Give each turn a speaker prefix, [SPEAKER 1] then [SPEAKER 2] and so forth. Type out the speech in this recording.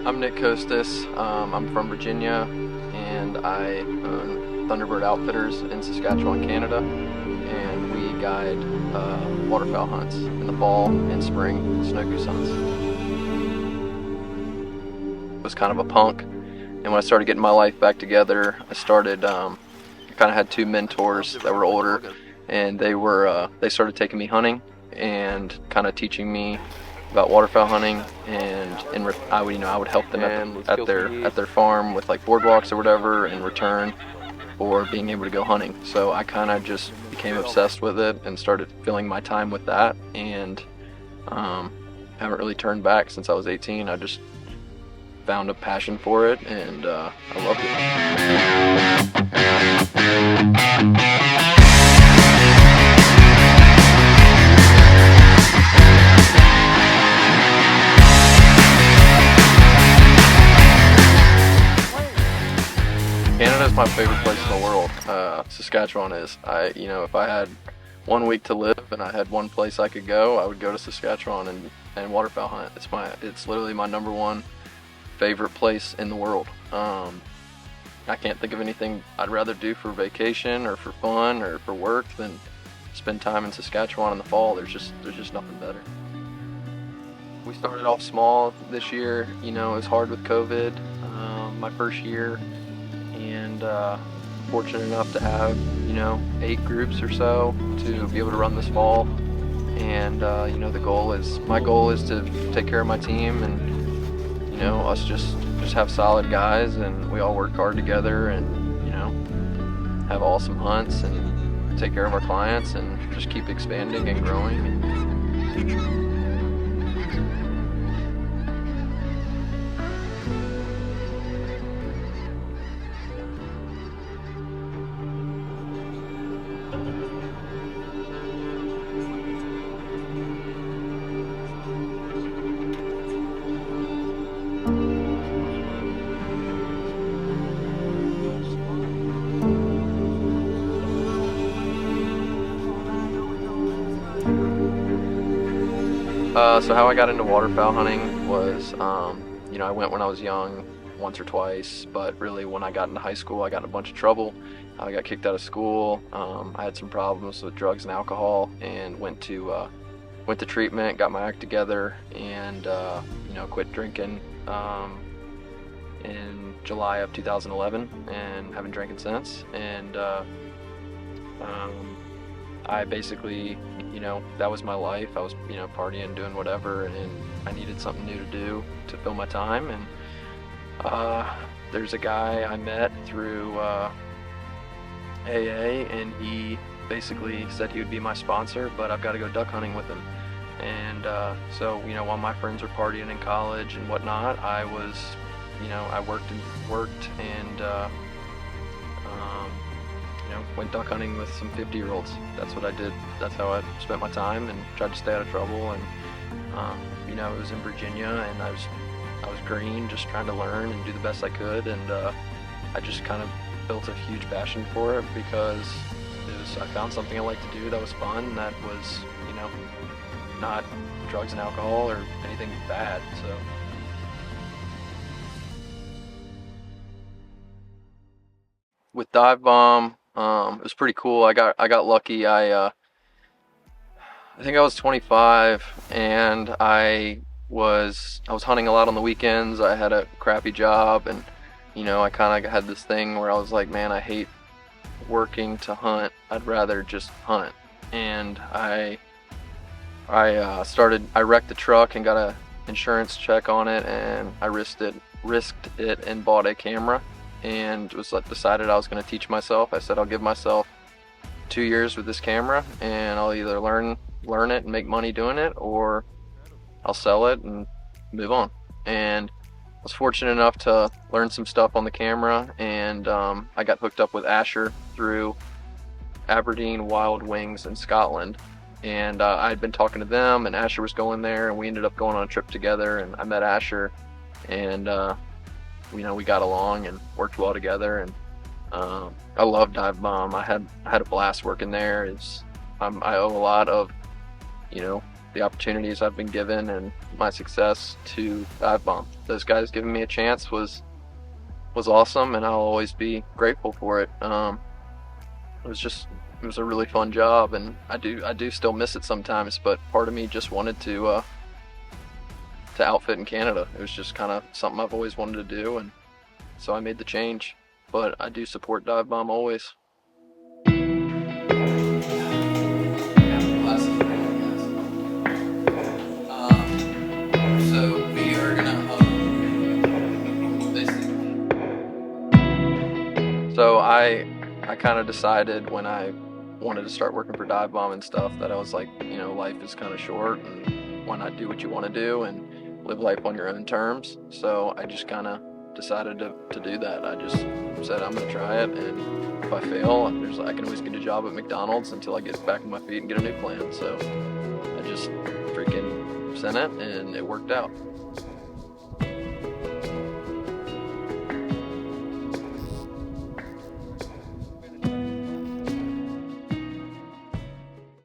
[SPEAKER 1] I'm Nick Costas. I'm from Virginia, and I own Thunderbird Outfitters in Saskatchewan, Canada, and we guide waterfowl hunts in the fall and spring, snow goose hunts. I was kind of a punk, and when I started getting my life back together, I started. I kind of had two mentors that were older, and they started taking me hunting and kind of teaching me about waterfowl hunting, and I would help them at their farm with like boardwalks or whatever in return for being able to go hunting. So I kind of just became obsessed with it and started filling my time with that, and haven't really turned back since I was 18. I just found a passion for it, and I loved it. Canada's my favorite place in the world. Saskatchewan is. If I had 1 week to live and I had one place I could go, I would go to Saskatchewan and waterfowl hunt. It's literally my number one favorite place in the world. I can't think of anything I'd rather do for vacation or for fun or for work than spend time in Saskatchewan in the fall. There's just nothing better. We started off small this year. It was hard with COVID, my first year. And fortunate enough to have 8 groups or so to be able to run this fall, and my goal is to take care of my team, and us just have solid guys, and we all work hard together, and have awesome hunts and take care of our clients and just keep expanding and growing. So how I got into waterfowl hunting was, I went when I was young once or twice, but really when I got into high school, I got in a bunch of trouble. I got kicked out of school. I had some problems with drugs and alcohol, and went to treatment, got my act together, and quit drinking in July of 2011, and haven't drinking since. And I basically, that was my life. I was, partying, doing whatever, and I needed something new to do to fill my time. And there's a guy I met through AA, and he basically said he would be my sponsor, but I've got to go duck hunting with him. And so, while my friends were partying in college and whatnot, I was, I worked and went duck hunting with some 50-year-olds. That's what I did. That's how I spent my time and tried to stay out of trouble. And it was in Virginia, and I was green, just trying to learn and do the best I could. And I just kind of built a huge passion for it because I found something I liked to do that was fun, that was not drugs and alcohol or anything bad. So. With Dive Bomb, it was pretty cool. I got lucky. I think I was 25, and I was hunting a lot on the weekends. I had a crappy job, and I kind of had this thing where I was like, man, I hate working to hunt. I'd rather just hunt. And I wrecked the truck and got a insurance check on it, and I risked it and bought a camera, and decided I was going to teach myself. I said, I'll give myself 2 years with this camera, and I'll either learn it and make money doing it, or I'll sell it and move on. And I was fortunate enough to learn some stuff on the camera, and I got hooked up with Asher through Aberdeen Wild Wings in Scotland. And I had been talking to them, and Asher was going there, and we ended up going on a trip together, and I met Asher, and we got along and worked well together. And I love Dive Bomb. I had a blast working there. I owe a lot of the opportunities I've been given and my success to dive bomb. Those guys giving me a chance was awesome, and I'll always be grateful for it. It was a really fun job, and I do still miss it sometimes. But part of me just wanted to outfit in Canada. It was just kind of something I've always wanted to do, and so I made the change. But I do support dive bomb always. So we are gonna So I kind of decided when I wanted to start working for dive bomb and stuff that I was like, life is kind of short, and why not do what you want to do and live life on your own terms. So I just kind of decided to do that. I just said I'm gonna try it, and if I fail, I can always get a job at McDonald's until I get back on my feet and get a new plan. So I just freaking sent it, and it worked out.